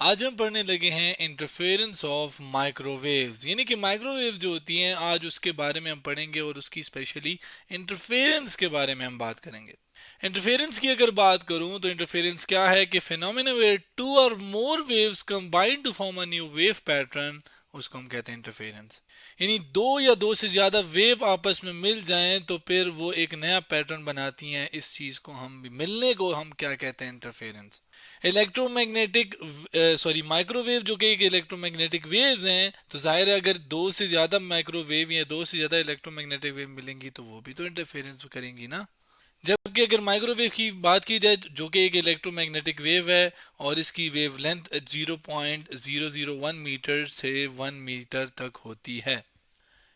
आज हम पढ़ने लगे हैं इंटरफेरेंस ऑफ माइक्रोवेव्स, यानी कि माइक्रोवेव जो होती हैं आज उसके बारे में हम पढ़ेंगे और उसकी स्पेशली इंटरफेरेंस के बारे में हम बात करेंगे। इंटरफेरेंस की अगर बात करूं तो इंटरफेरेंस क्या है कि phenomena where two or more waves combine to form a new wave pattern, उसको हम कहते हैं इंटरफेरेंस। यानी दो या दो से ज्यादा वेव आपस में मिल जाएं तो फिर वो एक नया पैटर्न बनाती हैं। इस चीज को हम मिलने को हम क्या कहते हैं? इंटरफेरेंस। इलेक्ट्रोमैग्नेटिक माइक्रोवेव जो कि एक इलेक्ट्रोमैग्नेटिक वेव्स हैं, तो जाहिर है अगर दो से ज्यादा माइक्रोवेव या दो से ज्यादा इलेक्ट्रोमैग्नेटिक वेव मिलेंगी तो वो भी तो इंटरफेरेंस करेंगी ना। जबकि अगर माइक्रोवेव की बात की जाए जो कि एक इलेक्ट्रोमैग्नेटिक वेव है और इसकी वेव लेंथ 0.001 मीटर से 1 मीटर तक होती है।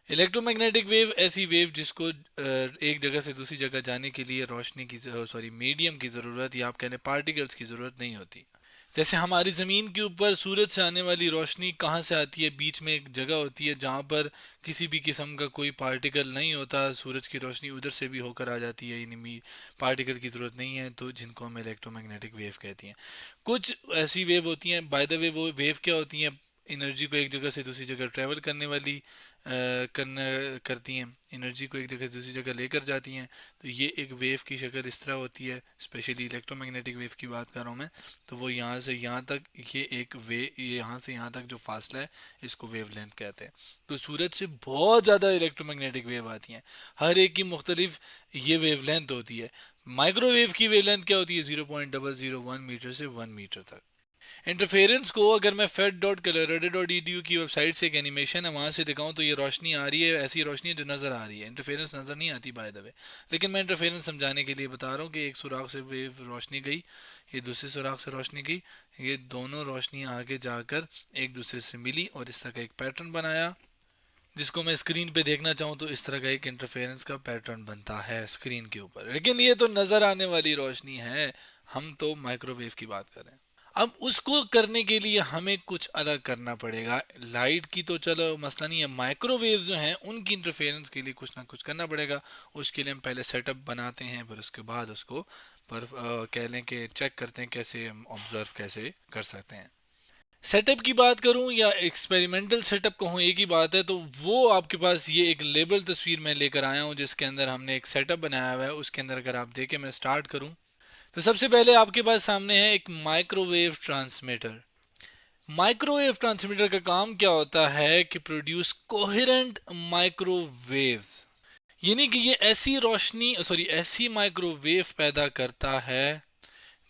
इलेक्ट्रोमैग्नेटिक वेव ऐसी वेव जिसको एक जगह से दूसरी जगह जाने के लिए रोशनी की मीडियम की ज़रूरत या आप कह लें पार्टिकल्स की ज़रूरत नहीं होती। जैसे हमारी ज़मीन के ऊपर सूरज से आने वाली रोशनी कहाँ से आती है? बीच में एक जगह होती है जहाँ पर किसी भी किस्म का कोई पार्टिकल नहीं होता, सूरज की रोशनी उधर से भी होकर आ जाती है, यानी पार्टिकल की ज़रूरत नहीं है, तो जिनको हम इलेक्ट्रोमैग्नेटिक वेव कहती हैं। कुछ ऐसी वेव होती हैं, बाय द वे वो वेव क्या होती हैं? एनर्जी को एक जगह से दूसरी जगह ट्रैवल करने वाली करना करती हैं, एनर्जी को एक जगह से दूसरी जगह लेकर जाती हैं। तो ये एक वेव की शक्ल इस तरह होती है, स्पेशली इलेक्ट्रोमैग्नेटिक वेव की बात कर रहा हूँ मैं। तो वो यहाँ से यहाँ तक ये यहाँ से यहाँ तक जो फासला है इसको वेव लेंथ कहते हैं। तो सूरज से बहुत ज़्यादा इलेक्ट्रोमैग्नेटिक वेव आती हैं, हर एक की मुख्तलिफ ये वेव लेंथ होती है। माइक्रोवेव की वेव लेंथ क्या होती है? 0.001 मीटर से 1 मीटर तक। इंटरफेरेंस को अगर मैं fed.colorado.edu की वेबसाइट से एक एनिमेशन है वहां से दिखाऊं तो ये रोशनी आ रही है, ऐसी रोशनी है जो नज़र आ रही है। इंटरफेरेंस नज़र नहीं आती बाय द वे, लेकिन मैं इंटरफेरेंस समझाने के लिए बता रहा हूँ कि एक सुराख से वेव रोशनी गई, ये दूसरे सुराख से रोशनी गई, ये दोनों रोशनी आगे जाकर एक दूसरे से मिली और इस तरह का एक पैटर्न बनाया, जिसको मैं स्क्रीन पे देखना चाहूँ तो इस तरह का एक इंटरफेरेंस का पैटर्न बनता है स्क्रीन के ऊपर। लेकिन ये तो नज़र आने वाली रोशनी है, हम तो माइक्रोवेव की बात कर रहे हैं। अब उसको करने के लिए हमें कुछ अलग करना पड़ेगा। लाइट की तो चलो मसला नहीं है, माइक्रोवेव जो हैं उनकी इंटरफेरेंस के लिए कुछ ना कुछ करना पड़ेगा। उसके लिए हम पहले सेटअप बनाते हैं, फिर उसके बाद उसको पर कह लें कि चेक करते हैं कैसे हम ऑब्जर्व कैसे कर सकते हैं। सेटअप की बात करूं या एक्सपेरिमेंटल सेटअप कहूं एक ही बात है। तो वो आपके पास ये एक लेबल तस्वीर मैं लेकर आया हूं जिसके अंदर हमने एक सेटअप बनाया हुआ है। उसके अंदर अगर आप देखें, मैं स्टार्ट करूं तो सबसे पहले आपके पास सामने है एक माइक्रोवेव ट्रांसमीटर। माइक्रोवेव ट्रांसमीटर का काम क्या होता है कि प्रोड्यूस कोहेरेंट माइक्रोवेव्स, यानी कि ये ऐसी माइक्रोवेव पैदा करता है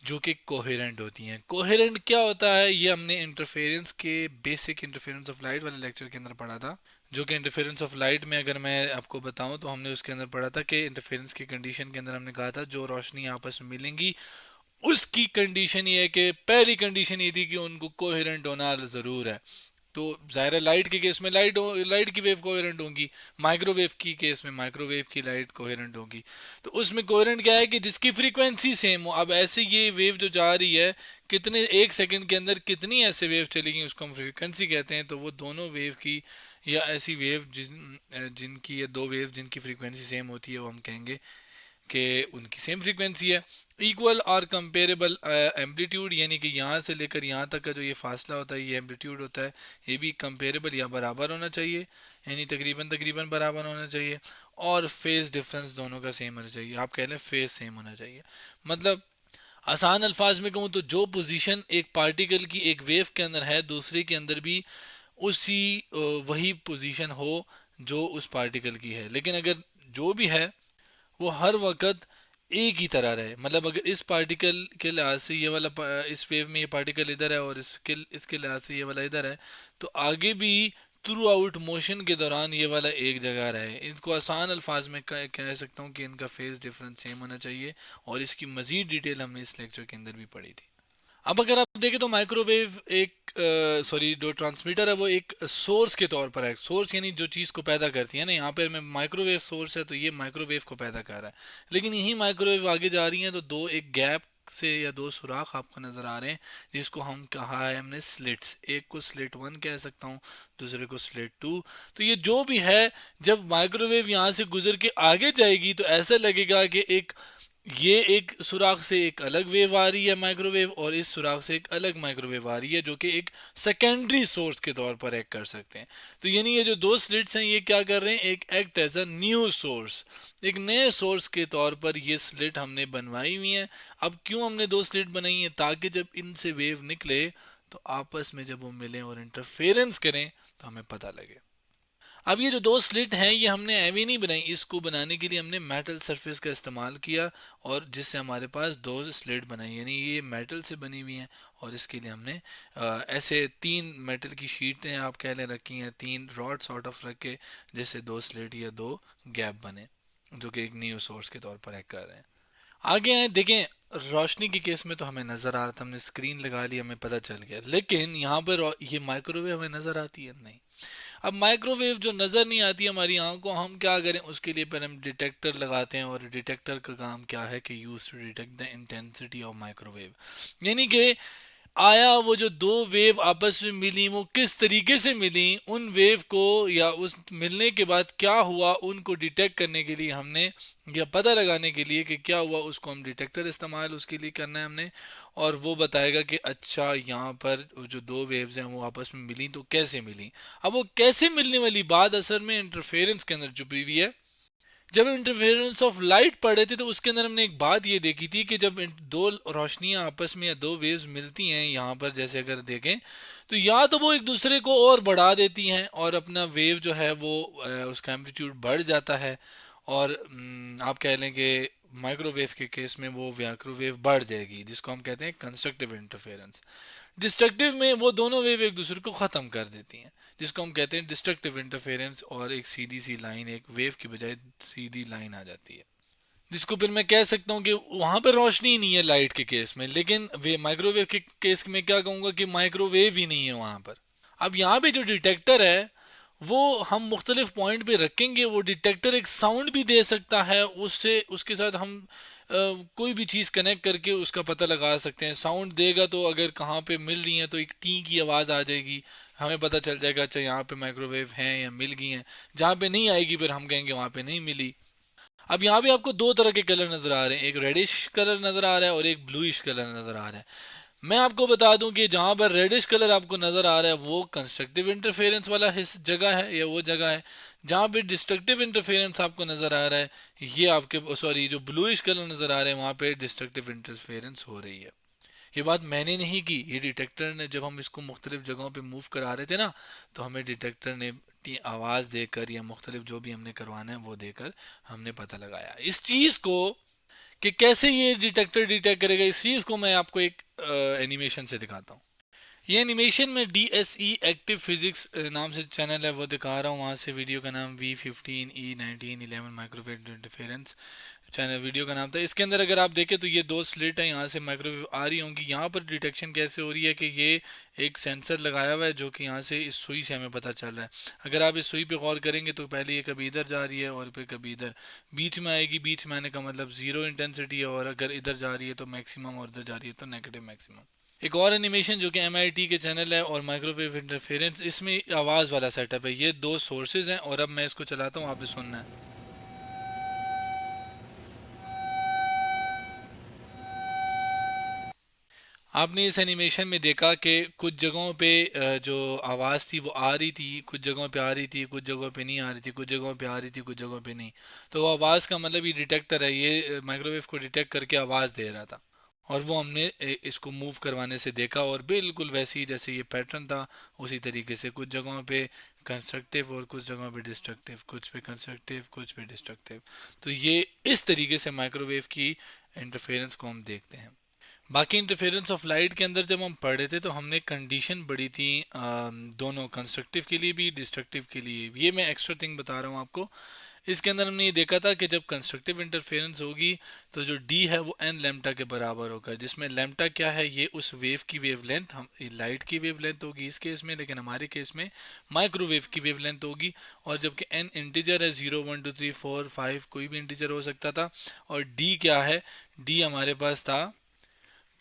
जो कि कोहेरेंट होती हैं। कोहेरेंट क्या होता है ये हमने इंटरफेरेंस के बेसिक इंटरफेरेंस ऑफ लाइट वाले लेक्चर के अंदर पढ़ा था। जो कि इंटरफेरेंस ऑफ लाइट में अगर मैं आपको बताऊं तो हमने उसके अंदर पढ़ा था कि इंटरफेरेंस की कंडीशन के अंदर हमने कहा था जो रोशनी आपस में मिलेंगी उसकी कंडीशन ये है कि पहली कंडीशन ये थी कि उनको कोहेरेंट होना ज़रूर है। तो ज़ाहिर है लाइट के केस में लाइट की वेव कोहेरेंट होंगी, माइक्रोवेव की केस में माइक्रोवेव की लाइट कोहेरेंट होगी। तो उसमें कोहेरेंट क्या है कि जिसकी फ्रीक्वेंसी सेम हो। अब ऐसे ये वेव जो जा रही है, कितने एक सेकंड के अंदर कितनी ऐसे वेव चलेगी उसको हम फ्रीक्वेंसी कहते हैं। तो वो दोनों वेव की या ऐसी वेव जिनकी ये दो वेव जिनकी फ्रीक्वेंसी सेम होती है वो हम कहेंगे कि उनकी सेम फ्रीक्वेंसी है। इक्वल और कंपेरेबल एम्पलीट्यूड, यानी कि यहाँ से लेकर यहाँ तक का जो ये फासला होता है ये एम्पलीट्यूड होता है, ये भी कंपेरेबल या बराबर होना चाहिए, यानी तकरीबन तकरीबन बराबर होना चाहिए। और फेज डिफरेंस दोनों का सेम होना चाहिए, आप कह लें फेज सेम होना चाहिए। मतलब आसान अल्फाज में कहूँ तो जो पोजीशन एक पार्टिकल की एक वेव के अंदर है दूसरे के अंदर भी उसी वही पोजीशन हो जो उस पार्टिकल की है। लेकिन अगर जो भी है वो हर वक्त एक ही तरह रहे। मतलब अगर इस पार्टिकल के लिहाज से ये वाला इस वेव में ये पार्टिकल इधर है और इसके लिहाज से ये वाला इधर है, तो आगे भी थ्रू आउट मोशन के दौरान ये वाला एक जगह रहे। इनको आसान अल्फाज में कह सकता हूँ कि इनका फेज डिफरेंस सेम होना चाहिए। और इसकी मजीद डिटेल हमने इस लेक्चर के अंदर भी पढ़ी थी। अब अगर आप देखें तो माइक्रोवेव एक जो ट्रांसमीटर है वो एक सोर्स के तौर पर है। सोर्स यानी जो चीज़ को पैदा करती है ना, यहाँ पे मैं माइक्रोवेव सोर्स है तो ये माइक्रोवेव को पैदा कर रहा है। लेकिन यही माइक्रोवेव आगे जा रही हैं तो दो एक गैप से या दो सुराख आपको नज़र आ रहे हैं जिसको हम कहा है हमने स्लिट्स। एक को स्लिट वन कह सकता हूँ, दूसरे को स्लिट टू। तो ये जो भी है, जब माइक्रोवेव यहाँ से गुजर के आगे जाएगी तो ऐसा लगेगा कि एक ये एक सुराख से एक अलग वेव आ रही है माइक्रोवेव, और इस सुराख से एक अलग माइक्रोवेव आ रही है जो कि एक सेकेंडरी सोर्स के तौर पर एक्ट कर सकते हैं। तो यानी ये जो दो स्लिट्स हैं ये क्या कर रहे हैं, एक act as a new source, एक नए सोर्स के तौर पर ये स्लिट हमने बनवाई हुई है। अब क्यों हमने दो स्लिट बनाई है, ताकि जब इनसे वेव निकले तो आपस में जब वो मिलें और इंटरफेरेंस करें तो हमें पता लगे। अब ये जो दो स्लिट हैं ये हमने एवी नहीं बनाई, इसको बनाने के लिए हमने मेटल सरफेस का इस्तेमाल किया, और जिससे हमारे पास दो स्लिट बनाई, यानी ये मेटल से बनी हुई हैं। और इसके लिए हमने ऐसे तीन मेटल की शीटें आप कह लें रखी हैं, तीन रॉड सॉर्ट ऑफ रख के, जिससे दो स्लिट या दो गैप बने, जो कि एक न्यू सोर्स के तौर पर एक्ट कर रहे हैं। आगे आए देखें, रोशनी के केस में तो हमें नज़र आ रहा था, हमने स्क्रीन लगा ली, हमें पता चल गया, लेकिन यहाँ पर ये माइक्रोवेव हमें नज़र आती है नहीं। अब माइक्रोवेव जो नज़र नहीं आती हमारी आंखों को, हम क्या करें, उसके लिए पहले हम डिटेक्टर लगाते हैं, और डिटेक्टर का काम क्या है कि use to detect the intensity of microwave, यानी कि आया वो जो दो वेव आपस में मिली वो किस तरीके से मिली, उन वेव को या उस मिलने के बाद क्या हुआ उनको डिटेक्ट करने के लिए हमने, या पता लगाने के लिए कि क्या हुआ, उसको हम डिटेक्टर इस्तेमाल उसके लिए करना है हमने। और वो बताएगा कि अच्छा यहाँ पर जो दो वेव्स हैं वो आपस में मिली तो कैसे मिली। अब वो कैसे मिलने वाली बात असल में इंटरफेरेंस के अंदर छुपी हुई है। जब इंटरफेरेंस ऑफ लाइट पढ़े थे तो उसके अंदर हमने एक बात ये देखी थी कि जब दो रोशनियां आपस में या दो वेव्स मिलती हैं यहाँ पर, जैसे अगर देखें तो या तो वो एक दूसरे को और बढ़ा देती हैं और अपना वेव जो है वो उसका एम्पलीट्यूड बढ़ जाता है, और आप कह लें कि माइक्रोवेव के केस में वो माइक्रोवेव बढ़ जाएगी, जिसको हम कहते हैं कंस्ट्रक्टिव इंटरफेरेंस। डिस्ट्रक्टिव में वो दोनों वेव एक दूसरे को ख़त्म कर देती हैं, जिसको हम कहते हैं डिस्ट्रक्टिव इंटरफेरेंस, और एक सीधी सी लाइन, एक वेव की बजाय सीधी लाइन आ जाती है, जिसको फिर मैं कह सकता हूँ कि वहां पर रोशनी ही नहीं है लाइट के केस में, लेकिन वे माइक्रोवेव के केस में क्या कहूँगा कि माइक्रोवेव ही नहीं है वहां पर। अब यहाँ पे जो डिटेक्टर है वो हम मुख्तलिफ पॉइंट पे रखेंगे, वो डिटेक्टर एक साउंड भी दे सकता है, उससे उसके साथ हम कोई भी चीज़ कनेक्ट करके उसका पता लगा सकते हैं। साउंड देगा तो अगर कहाँ पे मिल रही है तो एक टी की आवाज़ आ जाएगी, हमें पता चल जाएगा अच्छा यहाँ पे माइक्रोवेव हैं या मिल गई हैं। जहाँ पे नहीं आएगी फिर हम कहेंगे वहाँ पे नहीं मिली। अब यहाँ पे आपको दो तरह के कलर नज़र आ रहे हैं, एक रेडिश कलर नज़र आ रहा है और एक ब्लूइश कलर नज़र आ रहा है। मैं आपको बता दूं कि जहां पर रेडिश कलर आपको नजर आ रहा है वो कंस्ट्रक्टिव इंटरफेरेंस वाला जगह है, या वो जगह है। जहां पे डिस्ट्रक्टिव इंटरफेरेंस आपको नजर आ रहा है, ये आपके सॉरी जो ब्लूइश कलर नजर आ रहे हैं वहां पे डिस्ट्रक्टिव इंटरफेरेंस हो रही है। ये बात मैंने नहीं की, ये डिटेक्टर ने, जब हम इसको मुख्तलिफ जगहों पे मूव करा रहे थे ना, तो हमें डिटेक्टर ने आवाज़ देकर या मुख्तलिफ जो भी हमने करवाना है वो देकर हमने पता लगाया इस चीज़ को कि कैसे ये डिटेक्टर डिटेक्ट करेगा। इस चीज़ को मैं आपको एक एनिमेशन से दिखाता हूँ। ये एनिमेशन में DSE एक्टिव फिजिक्स नाम से चैनल है वो दिखा रहा हूँ, वहाँ से वीडियो का नाम V15E1911 microwave interference channel video का नाम था। इसके अंदर अगर आप देखें तो ये दो स्लिट है, यहाँ से माइक्रोवेव आ रही होंगी। यहाँ पर डिटेक्शन कैसे हो रही है कि ये एक सेंसर लगाया हुआ है जो कि यहाँ से इस सुई से हमें पता चल रहा है। अगर आप इस सुई पे गौर करेंगे तो पहले ये कभी इधर जा रही है और फिर कभी इधर, बीच में आएगी। बीच में आने का मतलब ज़ीरो इंटेंसिटी है, और अगर इधर जा रही है तो मैक्सिमम और इधर जा रही है तो नेगेटिव मैक्सिमम। एक और एनिमेशन जो कि MIT के चैनल है और माइक्रोवेव इंटरफेरेंस, इसमें आवाज़ वाला सेटअप है। ये दो सोर्सेज हैं और अब मैं इसको चलाता हूँ, आपने सुनना है। आपने इस एनिमेशन में देखा कि कुछ जगहों पे जो आवाज़ थी वो आ रही थी, कुछ जगहों पे आ रही थी, कुछ जगहों पे नहीं आ रही थी, कुछ जगहों पे आ रही थी, कुछ जगहों पे नहीं। तो वो आवाज़ का मतलब ये डिटेक्टर है, ये माइक्रोवेव को डिटेक्ट करके आवाज़ दे रहा था। और वो हमने इसको मूव करवाने से देखा, और बिल्कुल वैसे ही जैसे ये पैटर्न था उसी तरीके से, कुछ जगहों पे कंस्ट्रक्टिव और कुछ जगहों पे डिस्ट्रक्टिव, कुछ पे कंस्ट्रक्टिव कुछ पे डिस्ट्रक्टिव। तो ये इस तरीके से माइक्रोवेव की इंटरफेरेंस को हम देखते हैं। बाकी इंटरफेरेंस ऑफ लाइट के अंदर जब हम पढ़े थे तो हमने कंडीशन पढ़ी थी दोनों कंस्ट्रक्टिव के लिए भी डिस्ट्रक्टिव के लिए भी। ये मैं एक्स्ट्रा थिंग बता रहा हूँ आपको। इसके अंदर हमने ये देखा था कि जब कंस्ट्रक्टिव इंटरफेरेंस होगी तो जो डी है वो एन लेम्टा के बराबर होगा, जिसमें लेम्टा क्या है, ये उस वेव की वेवलेंथ, हम लाइट की वेवलेंथ होगी इस केस में, लेकिन हमारे केस में माइक्रोवेव की वेवलेंथ होगी। और जबकि एन इंटीजर है, 0 1 2 3 4 5 कोई भी इंटीजर हो सकता था। और डी क्या है, डी हमारे पास था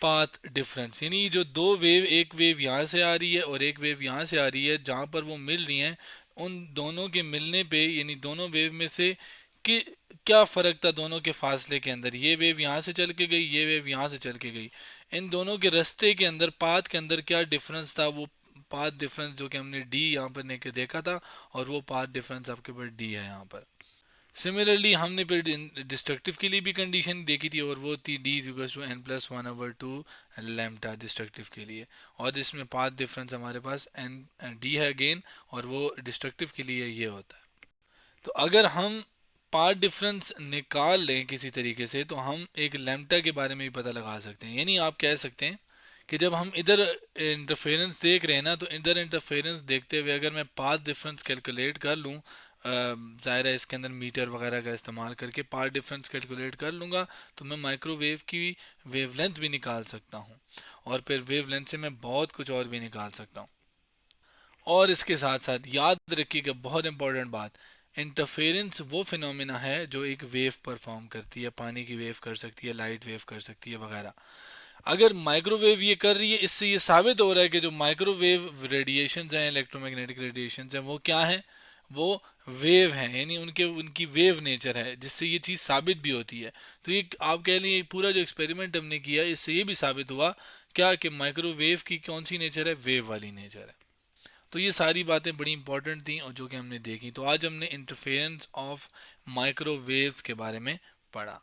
पाथ डिफरेंस, यानी जो दो वेव, एक वेव यहाँ से आ रही है और एक वेव यहाँ से आ रही है, जहाँ पर वो मिल रही हैं उन दोनों के मिलने पे, यानी दोनों वेव में से कि क्या फ़र्क था दोनों के फासले के अंदर, ये वेव यहाँ से चल के गई, ये वेव यहाँ से चल के गई, इन दोनों के रास्ते के अंदर, पाथ के अंदर क्या डिफरेंस था, वो पाथ डिफरेंस जो कि हमने डी यहाँ पर देखा था, और वो पाथ डिफरेंस आपके पास डी है यहाँ पर। सिमिलरली हमने फिर डिस्ट्रक्टिव के लिए भी कंडीशन देखी थी, और वो थी d equal to n plus one over two lambda destructive के लिए, और इसमें पाथ डिफरेंस हमारे पास एन डी है अगेन, और वो डिस्ट्रक्टिव के लिए ये होता है। तो अगर हम पार्ट डिफरेंस निकाल लें किसी तरीके से, तो हम एक लैम्डा के बारे में भी पता लगा सकते हैं। यानी आप कह सकते हैं कि जब हम इधर इंटरफेरेंस देख रहे हैं ना, तो इधर इंटरफेरेंस देखते हुए अगर मैं पाथ डिफरेंस कैलकुलेट कर लूँ, ज़ाहिर है इसके अंदर मीटर वगैरह का इस्तेमाल करके पाथ डिफरेंस कैलकुलेट कर लूँगा, तो मैं माइक्रोवेव की वेवलेंथ भी निकाल सकता हूँ, और फिर वेवलेंथ से मैं बहुत कुछ और भी निकाल सकता हूँ। और इसके साथ साथ याद रखिएगा बहुत इंपॉर्टेंट बात, इंटरफेरेंस वो फिनोमिना है जो एक वेव परफॉर्म करती है, पानी की वेव कर सकती है, लाइट वेव कर सकती है वगैरह। अगर माइक्रोवेव ये कर रही है, इससे ये साबित हो रहा है कि जो माइक्रोवेव रेडिएशंस हैं, इलेक्ट्रोमैग्नेटिक रेडिएशंस हैं, वो क्या हैं, वो वेव हैं, यानी उनके उनकी वेव नेचर है, जिससे ये चीज़ साबित भी होती है। तो ये आप कह लीजिए पूरा जो एक्सपेरिमेंट हमने किया, इससे ये भी साबित हुआ क्या कि माइक्रोवेव की कौन सी नेचर है, वेव वाली नेचर है। तो ये सारी बातें बड़ी इंपॉर्टेंट थी और जो कि हमने देखी। तो आज हमने इंटरफेरेंस ऑफ माइक्रोवेव्स के बारे में पढ़ा।